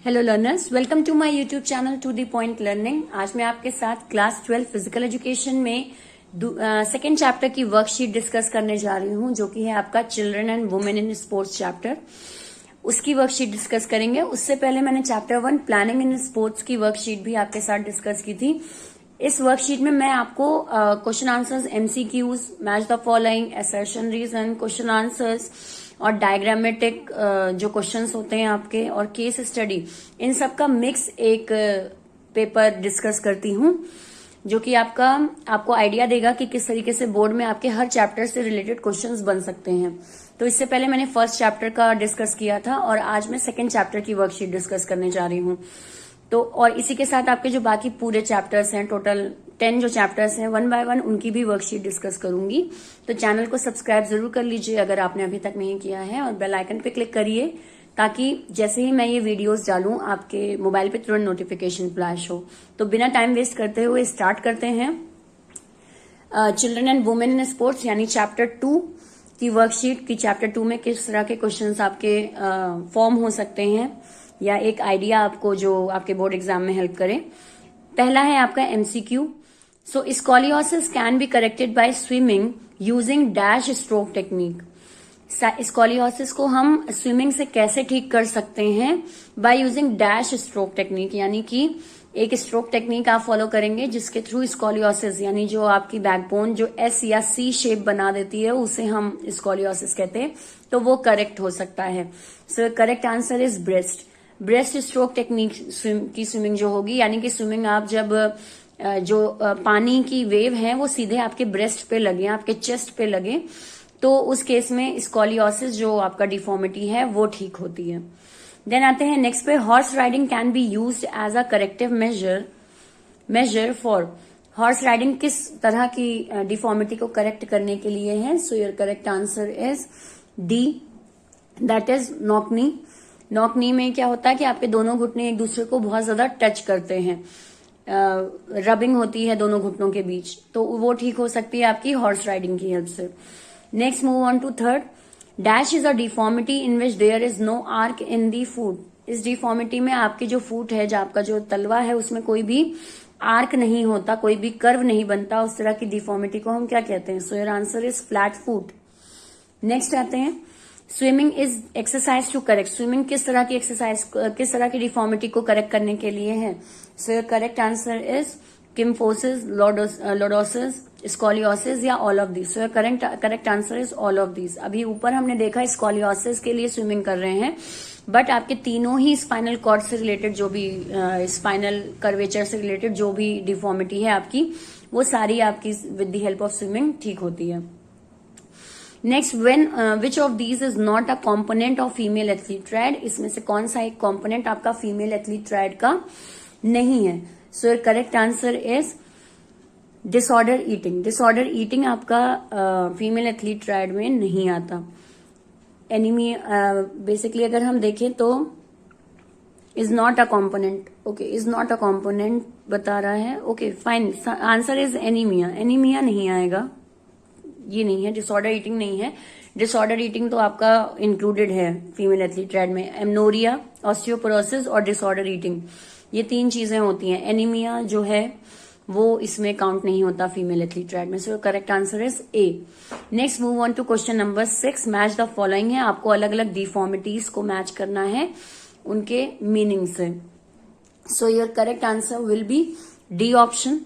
Hello learners, welcome to my YouTube channel to the point learning. आज मैं आपके साथ क्लास 12 फिजिकल एजुकेशन में सेकेंड चैप्टर की वर्कशीट डिस्कस करने जा रही हूँ, जो कि है आपका children and women in sports chapter. उसकी वर्कशीट डिस्कस करेंगे। उससे पहले मैंने चैप्टर 1 प्लानिंग इन स्पोर्ट्स की वर्कशीट भी आपके साथ डिस्कस की थी। इस वर्कशीट में मैं आपको question answers, MCQs, match the following, assertion reason, question answers और डायग्रामेटिक जो क्वेश्चंस होते हैं आपके और केस स्टडी, इन सब का मिक्स एक पेपर डिस्कस करती हूँ, जो कि आपको आइडिया देगा कि किस तरीके से बोर्ड में आपके हर चैप्टर से रिलेटेड क्वेश्चंस बन सकते हैं। तो इससे पहले मैंने फर्स्ट चैप्टर का डिस्कस किया था और आज मैं सेकेंड चैप्टर की वर्कशीट डिस्कस करने जा रही हूँ। तो और इसी के साथ आपके जो बाकी पूरे चैप्टर्स हैं, टोटल 10 जो चैप्टर्स हैं, 1 बाय 1 उनकी भी वर्कशीट डिस्कस करूंगी। तो चैनल को सब्सक्राइब जरूर कर लीजिए अगर आपने अभी तक नहीं किया है, और बेल आइकन पे क्लिक करिए ताकि जैसे ही मैं ये वीडियोस डालूं आपके मोबाइल पे तुरंत नोटिफिकेशन फ्लैश हो। तो बिना टाइम वेस्ट करते हुए स्टार्ट करते हैं children and women in sports यानी चैप्टर 2 की वर्कशीट की। चैप्टर 2 में किस तरह के क्वेश्चंस आपके फॉर्म हो सकते हैं या एक आइडिया आपको जो आपके बोर्ड एग्जाम में हेल्प करे। पहला है आपका MCQ. So scoliosis can be corrected bye swimming using dash stroke technique. Scoliosis को हम स्विमिंग से कैसे ठीक कर सकते हैं? By using dash stroke technique, यानी कि एक स्ट्रोक टेक्निक आप फॉलो करेंगे जिसके थ्रू स्कॉलियोसिस यानी जो आपकी बैकबोन जो एस या सी शेप बना देती है उसे हम स्कॉलियोसिस कहते हैं, तो वो करेक्ट हो सकता है। So correct answer is breast stroke technique की स्विमिंग जो होगी, यानी कि स्विमिंग आप जब जो पानी की वेव है वो सीधे आपके ब्रेस्ट पे लगे, आपके चेस्ट पे लगे, तो उस केस में स्कॉलियोसिस जो आपका डिफॉर्मिटी है वो ठीक होती है। देन आते हैं नेक्स्ट पे, horse riding can be used as a corrective measure for. Horse riding किस तरह की डिफॉर्मिटी को करेक्ट करने के लिए है? So your correct answer is D, that is knock knee. Knock knee में क्या होता है कि आपके दोनों घुटने एक दूसरे को बहुत ज्यादा टच करते हैं, रबिंग होती है दोनों घुटनों के बीच, तो वो ठीक हो सकती है आपकी हॉर्स राइडिंग की हेल्प से। Next move on to third, dash is a deformity in which there is no arch in the foot. इस डिफॉर्मिटी में आपकी जो फुट है, जो आपका जो तलवा है, उसमें कोई भी आर्क नहीं होता, कोई भी कर्व नहीं बनता, उस तरह की डिफॉर्मिटी को हम क्या कहते हैं? So your answer is flat foot. Next आते हैं, swimming is exercise to correct. Swimming किस तरह की एक्सरसाइज, किस तरह की डिफॉर्मिटी को करेक्ट करने के लिए है? So your correct answer is kyphosis, lordosis, scoliosis या all of these. So your correct answer is all of these. अभी ऊपर हमने देखा स्कॉलियोसिस के लिए स्विमिंग कर रहे हैं, बट आपके तीनों ही स्पाइनल कॉर्ड से रिलेटेड जो भी स्पाइनल कर्वेचर से रिलेटेड जो भी डिफॉर्मिटी है आपकी, वो सारी आपकी with the help of swimming ठीक होती है। Next, which of these is not a component of female athlete triad. इसमें से कौन सा एक कॉम्पोनेंट आपका फीमेल एथलीट ट्रायड का नहीं है? So your correct answer is disorder eating. Disorder eating आपका फीमेल एथलीट ट्रायड में नहीं आता। एनीमिया बेसिकली अगर हम देखें तो is not a component, okay, is not a component बता रहा है, okay fine. Answer is anaemia. Anaemia नहीं आएगा, ये नहीं है, डिसऑर्डर ईटिंग नहीं है। डिसऑर्डर ईटिंग तो आपका इंक्लूडेड है फीमेल एथलीट ट्रायड में। एमनोरिया, ऑस्टियोपोरोसिस और डिसऑर्डर ईटिंग, ये 3 चीजें होती हैं। एनीमिया जो है वो इसमें काउंट नहीं होता फीमेल एथलीट ट्रायड में। So correct answer is A. Next move on to question number 6, match the following है। आपको अलग अलग डिफॉर्मिटीज को मैच करना है उनके मीनिंग से। सो your correct answer will B D option.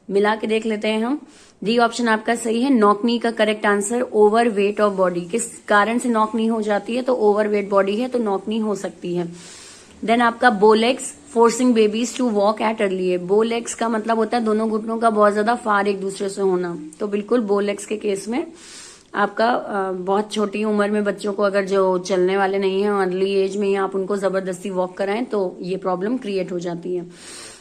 मिला के देख लेते हैं हम। डी ऑप्शन आपका सही है। नॉकनी का correct answer over weight of body. किस कारण से नॉकनी हो जाती है? तो ओवर वेट बॉडी है तो नॉकनी हो सकती है। देन आपका bow legs, forcing babies to walk at early age. Bow legs का मतलब होता है दोनों घुटनों का बहुत ज्यादा फार एक दूसरे से होना, तो बिल्कुल बोलेक्स के केस में आपका बहुत छोटी उम्र में बच्चों को अगर जो चलने वाले नहीं है, अर्ली एज में ही आप उनको जबरदस्ती वॉक कराएं तो ये प्रॉब्लम क्रिएट हो जाती है।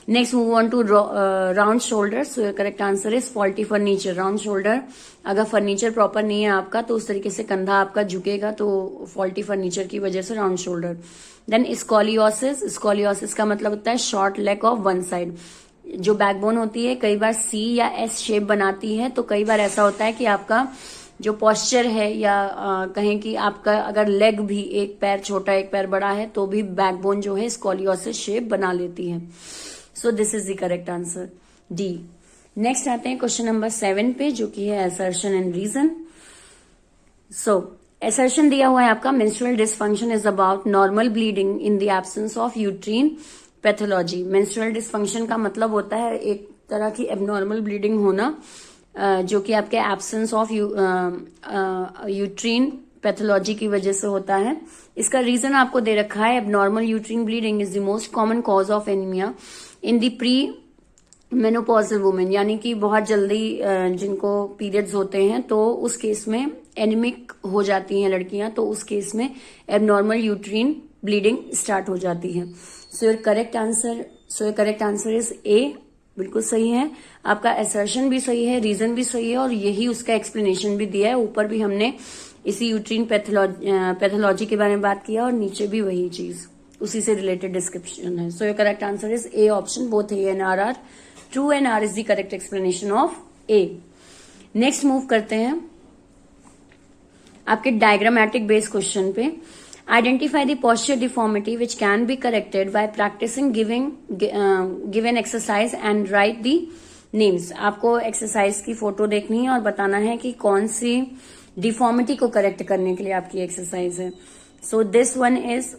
Next move on to round shoulder. So correct answer is faulty furniture. Round shoulder, अगर फर्नीचर प्रॉपर नहीं है आपका तो उस तरीके से कंधा आपका झुकेगा, तो फॉल्टी फर्नीचर की वजह से round shoulder. Then scoliosis. Scoliosis का मतलब होता है short leg of one side. जो बैकबोन होती है कई बार सी या एस शेप बनाती है, तो कई बार ऐसा होता है कि आपका जो पोस्चर है या कहें कि आपका अगर लेग भी एक पैर छोटा एक पैर बड़ा है तो भी बैकबोन जो है स्कॉलियोसिस शेप बना लेती है। So this is the correct answer D. Next आते हैं क्वेश्चन नंबर 7 पे, जो कि है assertion and reason. So assertion दिया हुआ है आपका, menstrual dysfunction is about normal bleeding in the absence of uterine pathology. Menstrual dysfunction का मतलब होता है एक तरह की एबनॉर्मल ब्लीडिंग होना, जो कि आपके एब्सेंस ऑफ यूट्रीन पैथोलॉजी की वजह से होता है। इसका रीजन आपको दे रखा है, abnormal uterine bleeding is the most common cause of anaemia in the pre menopausal women, यानी कि बहुत जल्दी जिनको पीरियड्स होते हैं तो उस केस में एनीमिक हो जाती हैं लड़कियां, तो उस केस में एबनॉर्मल यूट्रीन ब्लीडिंग स्टार्ट हो जाती है। So your correct answer is ए, बिल्कुल सही है आपका। असर्शन भी सही है, रीजन भी सही है और यही उसका एक्सप्लेनेशन भी दिया है। ऊपर भी हमने इसी यूट्रीन पैथोलॉजी के बारे में बात किया और नीचे भी वही चीज उसी से रिलेटेड डिस्क्रिप्शन है। So your correct answer is A option, both A and R are true and R is the correct explanation of A. Next move करते हैं आपके डायग्रामेटिक बेस्ड क्वेश्चन पे। Identify the posture deformity which can be corrected by practising given exercise and write the names. आपको exercise की photo देखनी है और बताना है कि कौन सी डिफॉर्मिटी को करेक्ट करने के लिए आपकी एक्सरसाइज है। So this one is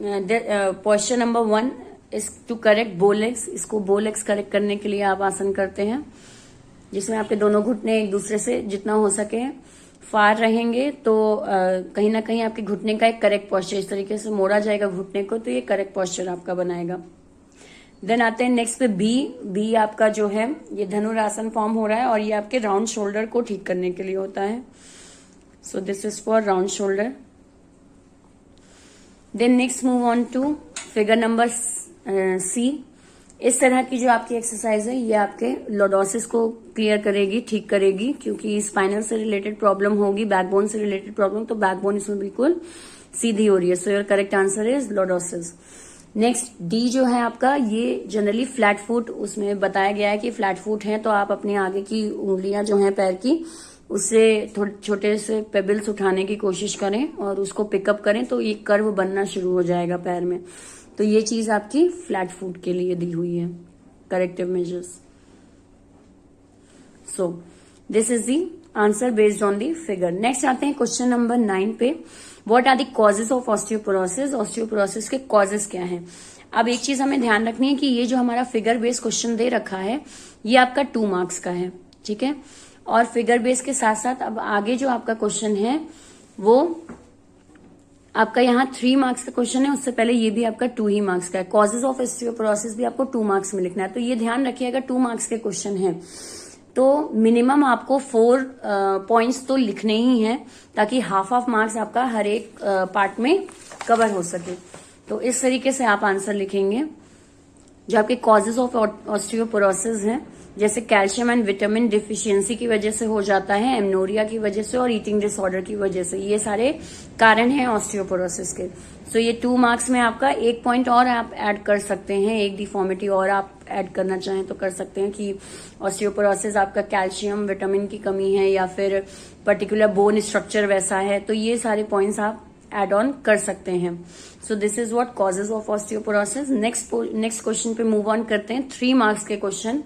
posture number 1 is to correct bow legs. इसको बो लेग्स करेक्ट करने के लिए आप आसन करते हैं जिसमें आपके दोनों घुटने एक दूसरे से जितना हो सके फार रहेंगे, तो कहीं ना कहीं आपके घुटने का एक करेक्ट पोस्चर इस तरीके से मोड़ा जाएगा घुटने को, तो ये करेक्ट पोस्चर आपका बनाएगा। देन आते हैं नेक्स्ट पे बी आपका जो है ये धनुरासन फॉर्म हो रहा है और ये आपके राउंड शोल्डर को ठीक करने के लिए होता है। So this is for round shoulder. Then next move on to figure number C. इस तरह की जो आपकी एक्सरसाइज है ये आपके लॉर्डोसिस को क्लियर करेगी, ठीक करेगी, क्योंकि स्पाइनल से रिलेटेड प्रॉब्लम होगी, बैकबोन से रिलेटेड प्रॉब्लम, तो बैकबोन इसमें बिल्कुल सीधी हो रही है। So your correct answer is lordosis. Next D जो है आपका, ये जनरली फ्लैट फुट, उसमें बताया गया है कि फ्लैट फुट है तो आप अपने आगे की उंगलियां जो हैं पैर की उससे थोड़े छोटे से पेबल्स उठाने की कोशिश करें और उसको पिकअप करें तो ये कर्व बनना शुरू हो जाएगा पैर में। तो ये चीज आपकी फ्लैट फुट के लिए दी हुई है, corrective measures. So this is the answer based on the figure. Next आते हैं क्वेश्चन नंबर 9 पे। What are the causes of osteoporosis? Osteoporosis के कॉजेज क्या हैं? अब एक चीज हमें ध्यान रखनी है कि ये जो हमारा फिगर बेस्ड क्वेश्चन दे रखा है ये आपका 2 मार्क्स का है, ठीक है। और फिगर बेस के साथ साथ अब आगे जो आपका क्वेश्चन है वो आपका यहाँ 3 मार्क्स का क्वेश्चन है, उससे पहले ये भी आपका 2 ही मार्क्स का है। कॉजेज ऑफ ऑस्टियोपोरोसिस भी आपको 2 मार्क्स में लिखना है, तो ये ध्यान रखिएगा 2 मार्क्स के क्वेश्चन है तो मिनिमम आपको 4 पॉइंट्स तो लिखने ही हैं ताकि हाफ मार्क्स आपका हर एक पार्ट में कवर हो सके। तो इस तरीके से आप आंसर लिखेंगे। जो आपके कॉजेज ऑफ ऑस्टियोपोरोसिस हैं, जैसे कैल्शियम एंड विटामिन डिफिशियंसी की वजह से हो जाता है, एमनोरिया की वजह से और ईटिंग डिसऑर्डर की वजह से, ये सारे कारण हैं ऑस्टियोपोरोसिस के। सो ये 2 मार्क्स में आपका 1 पॉइंट और आप ऐड कर सकते हैं, एक डिफॉर्मिटी और आप ऐड करना चाहें तो कर सकते हैं कि ऑस्टियोपोरोसिस आपका कैल्शियम विटामिन की कमी है या फिर पर्टिकुलर बोन स्ट्रक्चर वैसा है, तो ये सारे पॉइंट्स आप एड ऑन कर सकते हैं। So this is what causes of osteoporosis. Next question पे मूव ऑन करते हैं। 3 मार्क्स के क्वेश्चन।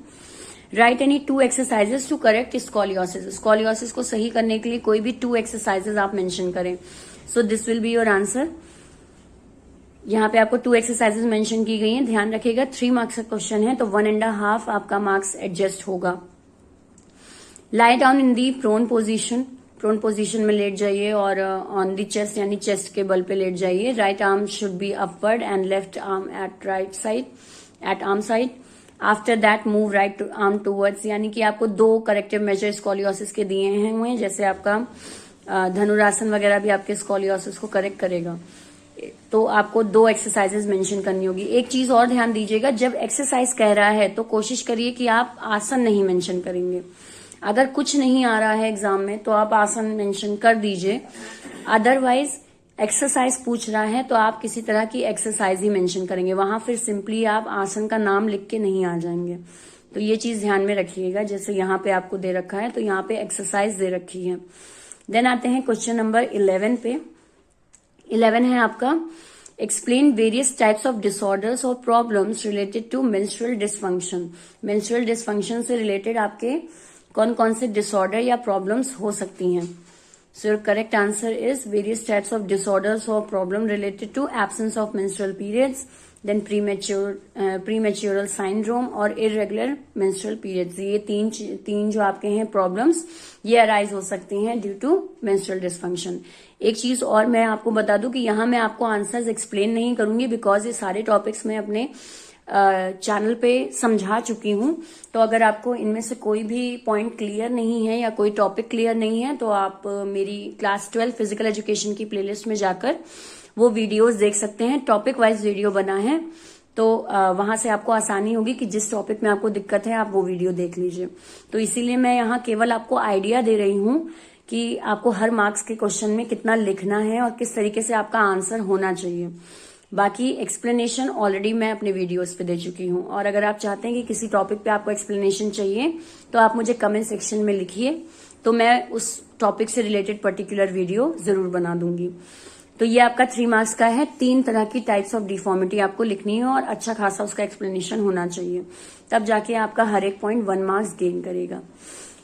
Write any 2 exercises to correct scoliosis. Scoliosis को सही करने के लिए कोई भी 2 एक्सरसाइजेस आप मेंशन करें। So this will be your answer. यहाँ पे आपको 2 एक्सरसाइजेस मेंशन की गई हैं, ध्यान रखिएगा 3 मार्क्स का क्वेश्चन है तो 1.5 आपका मार्क्स एडजस्ट होगा। Lie down in the prone position. Prone position में लेट जाइए और ऑन दी चेस्ट यानी चेस्ट के बल पे लेट जाइए। Right arm should be upward and left arm at right side at arm side. After that move right arm towards, यानी कि आपको 2 करेक्टिव मेजर स्कॉलियोसिस के दिए हैं हुए, जैसे आपका धनुरासन वगैरह भी आपके स्कॉलियोसिस को करेक्ट करेगा। तो आपको 2 एक्सरसाइजेस मेंशन करनी होगी। एक चीज और ध्यान दीजिएगा, जब एक्सरसाइज कह रहा है तो कोशिश करिए कि आप आसन नहीं मेंशन करेंगे। अगर कुछ नहीं आ रहा है एग्जाम में तो आप आसन मेंशन कर दीजिए, अदरवाइज एक्सरसाइज पूछ रहा है तो आप किसी तरह की एक्सरसाइज ही मेंशन करेंगे, वहां फिर सिंपली आप आसन का नाम लिख के नहीं आ जाएंगे। तो ये चीज ध्यान में रखिएगा। जैसे यहाँ पे आपको दे रखा है तो यहाँ पे एक्सरसाइज दे रखी है, देन आते हैं क्वेश्चन नंबर 11 पे। 11 है आपका explain various types of disorders और problems related to menstrual dysfunction. Menstrual dysfunction से रिलेटेड आपके कौन कौन से डिसऑर्डर या प्रॉब्लम्स हो सकती हैं। So your correct answer is various types of disorders और problem related to absence of menstrual periods, then premenstrual syndrome और इरेगुलर मेंस्ट्रुअल पीरियड्स। ये तीन जो आपके हैं प्रॉब्लम्स, ये अराइज हो सकती हैं ड्यू टू मेंस्ट्रुअल डिसफंक्शन। एक चीज और मैं आपको बता दूं कि यहाँ मैं आपको आंसर्स एक्सप्लेन नहीं करूंगी, बिकॉज ये सारे टॉपिक्स मैं अपने चैनल पे समझा चुकी हूं। तो अगर आपको इनमें से कोई भी पॉइंट क्लियर नहीं है या कोई टॉपिक क्लियर नहीं है, तो आप मेरी क्लास 12 फिजिकल एजुकेशन की प्लेलिस्ट में जाकर वो वीडियोस देख सकते हैं। टॉपिक वाइज वीडियो बना है, तो वहां से आपको आसानी होगी कि जिस टॉपिक में आपको दिक्कत है आप वो वीडियो देख लीजिए। तो इसीलिए मैं यहाँ केवल आपको आइडिया दे रही हूँ कि आपको हर मार्क्स के क्वेश्चन में कितना लिखना है और किस तरीके से आपका आंसर होना चाहिए। बाकी एक्सप्लेनेशन ऑलरेडी मैं अपने वीडियोस पे दे चुकी हूँ, और अगर आप चाहते हैं कि किसी टॉपिक पे आपको एक्सप्लेनेशन चाहिए तो आप मुझे कमेंट सेक्शन में लिखिए, तो मैं उस टॉपिक से रिलेटेड पर्टिकुलर वीडियो जरूर बना दूंगी। तो ये आपका 3 मार्क्स का है। 3 तरह की टाइप्स ऑफ डिफॉर्मिटी आपको लिखनी है और अच्छा खासा उसका एक्सप्लेनेशन होना चाहिए, तब जाके आपका हर एक पॉइंट 1 मार्क्स गेन करेगा।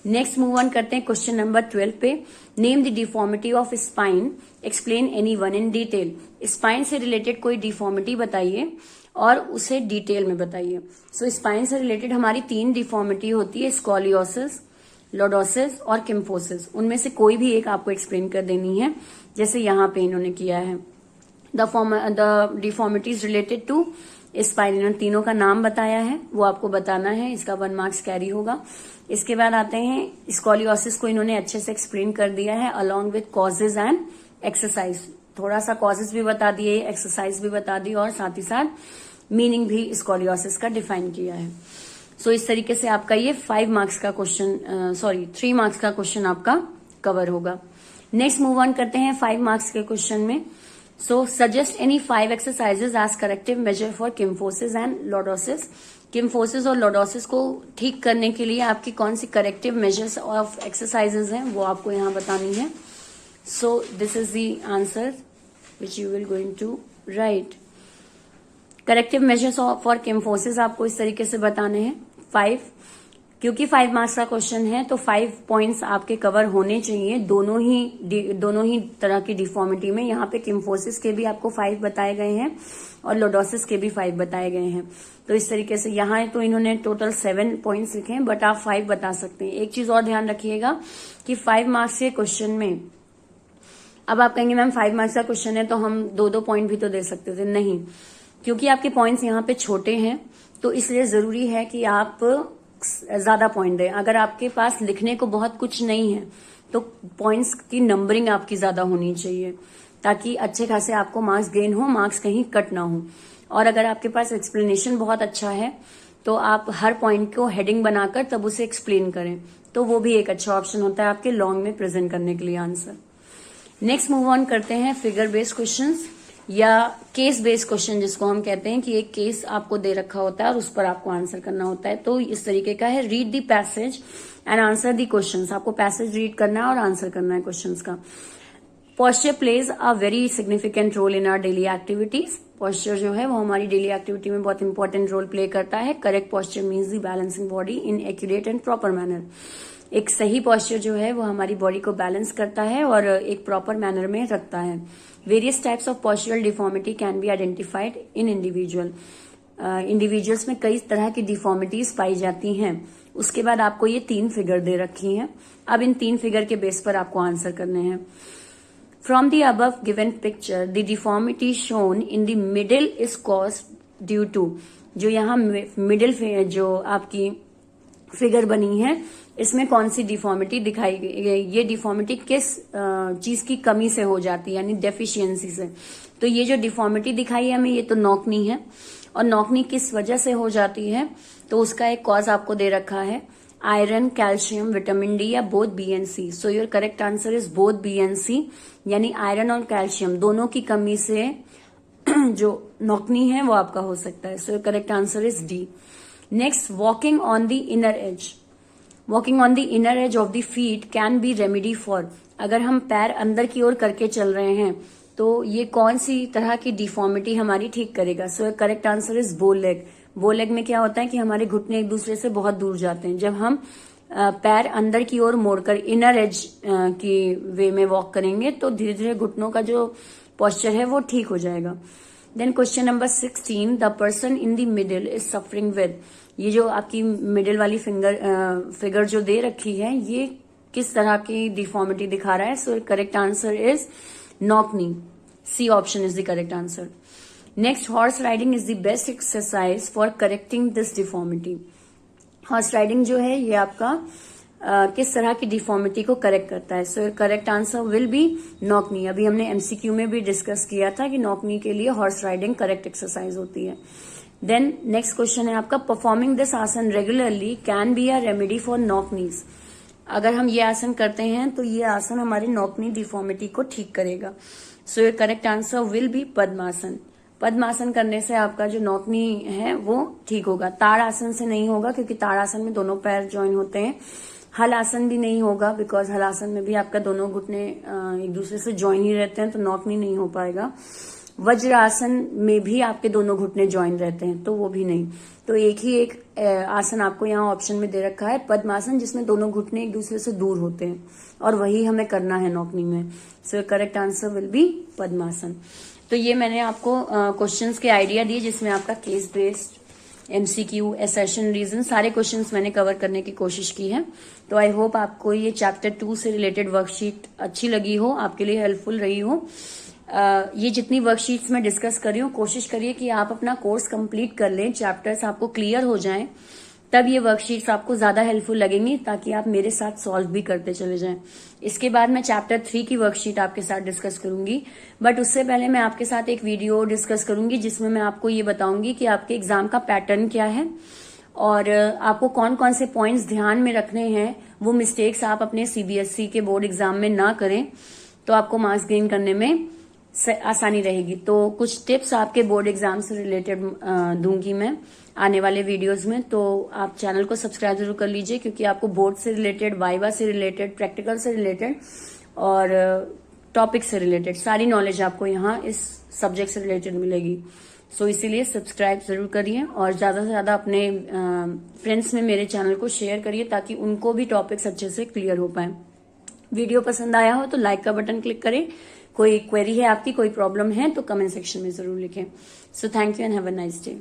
नेक्स्ट मूव ऑन करते हैं क्वेश्चन नंबर 12 पे। Name the deformity of spine, explain any one in detail. Spine से रिलेटेड कोई डिफॉर्मिटी बताइए और उसे डिटेल में बताइए। सो स्पाइन से रिलेटेड हमारी 3 डिफॉर्मिटी होती है, स्कॉलियोसिस, लॉर्डोसिस और किम्फोसिस। उनमें से कोई भी एक आपको एक्सप्लेन कर देनी है, जैसे यहाँ पे इन्होंने किया है। The deformities related to spine, इन्होंने तीनों का नाम बताया है, वो आपको बताना है, इसका 1 मार्क्स कैरी होगा। इसके बाद आते हैं स्कॉलियोसिस को इन्होंने अच्छे से एक्सप्लेन कर दिया है along with causes and exercise. थोड़ा सा कॉजेज भी बता दिए, एक्सरसाइज भी बता दी और साथ ही साथ मीनिंग भी स्कॉलियोसिस का डिफाइन किया है। सो इस तरीके से आपका ये 5 मार्क्स का क्वेश्चन 3 मार्क्स का क्वेश्चन आपका कवर होगा। नेक्स्ट मूव ऑन करते हैं 5 मार्क्स के क्वेश्चन में। So suggest any 5 exercises as corrective measure for kyphosis and lordosis. Kyphosis और लॉर्डोसिस को ठीक करने के लिए आपकी कौन सी करेक्टिव मेजर्स ऑफ एक्सरसाइजेज हैं, वो आपको यहाँ बतानी है। So this is the answer which you will going to write. Corrective measures for किम्फोसिस आपको इस तरीके से बताने हैं 5, क्योंकि 5 मार्क्स का क्वेश्चन है तो 5 पॉइंट्स आपके कवर होने चाहिए दोनों ही तरह की डिफॉर्मिटी में। यहाँ पे किम्फोसिस के भी आपको 5 बताए गए हैं और लॉर्डोसिस के भी 5 बताए गए हैं। तो इस तरीके से यहाँ तो इन्होंने टोटल 7 पॉइंट्स लिखे हैं, बट आप 5 बता सकते हैं। एक चीज और ध्यान रखिएगा कि 5 मार्क्स के क्वेश्चन में, अब आप कहेंगे मैम 5 मार्क्स का क्वेश्चन है तो हम 2-2 पॉइंट भी तो दे सकते थे। नहीं, क्योंकि आपके पॉइंट्स यहाँ पे छोटे हैं तो इसलिए जरूरी है कि आप ज्यादा पॉइंट दें। अगर आपके पास लिखने को बहुत कुछ नहीं है तो पॉइंट्स की नंबरिंग आपकी ज्यादा होनी चाहिए, ताकि अच्छे खासे आपको मार्क्स गेन हो, मार्क्स कहीं कट ना हो। और अगर आपके पास एक्सप्लेनेशन बहुत अच्छा है तो आप हर पॉइंट को हेडिंग बनाकर तब उसे एक्सप्लेन करें, तो वो भी एक अच्छा ऑप्शन होता है आपके लॉन्ग में प्रेजेंट करने के लिए आंसर। नेक्स्ट मूव ऑन करते हैं फिगर बेस्ड क्वेश्चंस या केस बेस्ड क्वेश्चन, जिसको हम कहते हैं कि एक केस आपको दे रखा होता है और उस पर आपको आंसर करना होता है। तो इस तरीके का है, read the passage and answer the questions. आपको पैसेज रीड करना है और आंसर करना है क्वेश्चंस का। Posture plays a very significant role in our daily activities. Posture जो है वो हमारी डेली एक्टिविटी में बहुत इंपॉर्टेंट रोल प्ले करता है। Correct posture means the balancing body in accurate and proper manner. एक सही पोस्चर जो है वो हमारी बॉडी को बैलेंस करता है और एक प्रॉपर मैनर में रखता है। Various types of postural deformity can be identified in individual. Individuals में कई तरह की डिफॉर्मिटीज पाई जाती हैं। उसके बाद आपको ये 3 फिगर दे रखी हैं। अब इन 3 फिगर के बेस पर आपको आंसर करने हैं। From the above given picture the deformity shown in the middle is caused due to. जो यहाँ मिडिल जो आपकी फिगर बनी है, इसमें कौन सी डिफॉर्मिटी दिखाई गई, ये डिफॉर्मिटी किस चीज की कमी से हो जाती है, यानी डेफिशिएंसी से। तो ये जो डिफॉर्मिटी दिखाई है हमें, ये तो नौकनी है, और नौकनी किस वजह से हो जाती है, तो उसका एक कॉज आपको दे रखा है, आयरन, कैल्शियम, विटामिन डी या both B and C. So your correct answer is both B and C, यानी आयरन और कैल्शियम दोनों की कमी से जो नौकनी है वो आपका हो सकता है। So your correct answer is D. Next, walking on the inner as. Walking on the inner as of the feet can be remedy for, अगर हम पैर अंदर की ओर करके चल रहे हैं तो ये कौन सी तरह की डिफॉर्मिटी हमारी ठीक करेगा? सो करेक्ट आंसर इज बो लेग। बो लेग में क्या होता है कि हमारे घुटने एक दूसरे से बहुत दूर जाते हैं। जब हम पैर अंदर की ओर मोड़कर इनर एज की वे में वॉक करेंगे तो धीरे धीरे घुटनों का जो पोस्चर है वो ठीक हो जाएगा। Then question number 16, the person in the middle is suffering with, ये जो आपकी मिडिल वाली फिगर जो दे रखी है ये किस तरह की डिफॉर्मिटी दिखा रहा है? So correct answer is knock knee, C option is the correct answer. Next, horse riding is the best exercise for correcting this deformity. Horse riding जो है ये आपका किस तरह की डिफॉर्मिटी को करेक्ट करता है? So correct answer will be knock knee. अभी हमने एमसीक्यू में भी डिस्कस किया था कि नॉक नी के लिए हॉर्स राइडिंग करेक्ट एक्सरसाइज होती है। देन नेक्स्ट क्वेश्चन है आपका, परफॉर्मिंग दिस आसन regularly can be a remedy for knock नीज। अगर हम ये आसन करते हैं तो ये आसन हमारी नॉक नी डिफॉर्मिटी को ठीक करेगा। So your correct answer will be padmasana. Padmasana करने से आपका जो नॉक नी है वो ठीक होगा। ताड़ आसन से नहीं होगा क्योंकि ताड़ आसन में दोनों पैर ज्वाइन होते हैं। हल आसन भी नहीं होगा बिकॉज हल आसन में भी आपका दोनों घुटने एक दूसरे से ज्वाइन ही रहते हैं तो नॉक नी नहीं हो पाएगा। वज्र आसन में भी आपके दोनों घुटने ज्वाइन रहते हैं तो वो भी नहीं। तो एक ही एक आसन आपको यहाँ ऑप्शन में दे रखा है, पद्मासन, जिसमें दोनों घुटने एक दूसरे से दूर होते हैं और वही हमें करना है नॉक नी में। So correct answer will be padmasana. तो ये मैंने आपको क्वेश्चंस के आइडिया दिए जिसमें आपका case based, MCQ, assertion, reason, सारे क्वेश्चंस मैंने कवर करने की कोशिश की है। तो आई होप आपको ये चैप्टर 2 से रिलेटेड वर्कशीट अच्छी लगी हो, आपके लिए हेल्पफुल रही हो। ये जितनी वर्कशीट्स मैं डिस्कस कर रही हूँ कोशिश करिए कि आप अपना कोर्स कंप्लीट कर लें, चैप्टर्स आपको क्लियर हो जाएं, तब ये वर्कशीट्स आपको ज्यादा हेल्पफुल लगेंगी ताकि आप मेरे साथ सॉल्व भी करते चले जाएं। इसके बाद मैं चैप्टर 3 की वर्कशीट आपके साथ डिस्कस करूंगी, बट उससे पहले मैं आपके साथ एक वीडियो डिस्कस करूंगी जिसमें मैं आपको ये बताऊंगी कि आपके एग्जाम का पैटर्न क्या है और आपको कौन कौन से पॉइंट्स ध्यान में रखने हैं। वो मिस्टेक्स आप अपने सीबीएसई के बोर्ड एग्जाम में ना करें तो आपको मार्क्स गेन करने में आसानी रहेगी। तो कुछ टिप्स आपके बोर्ड एग्जाम से रिलेटेड दूंगी मैं आने वाले वीडियोस में, तो आप चैनल को सब्सक्राइब जरूर कर लीजिए क्योंकि आपको बोर्ड से रिलेटेड, वाइवा से रिलेटेड, प्रैक्टिकल से रिलेटेड और टॉपिक से रिलेटेड सारी नॉलेज आपको यहाँ इस सब्जेक्ट से रिलेटेड मिलेगी। सो इसीलिए सब्सक्राइब जरूर करिए और ज्यादा से ज्यादा अपने फ्रेंड्स में मेरे चैनल को शेयर करिए ताकि उनको भी टॉपिक्स अच्छे से क्लियर हो पाए। वीडियो पसंद आया हो तो लाइक का बटन क्लिक करें। कोई क्वेरी है आपकी, कोई प्रॉब्लम है तो कमेंट सेक्शन में जरूर लिखें। So thank you and have a nice day.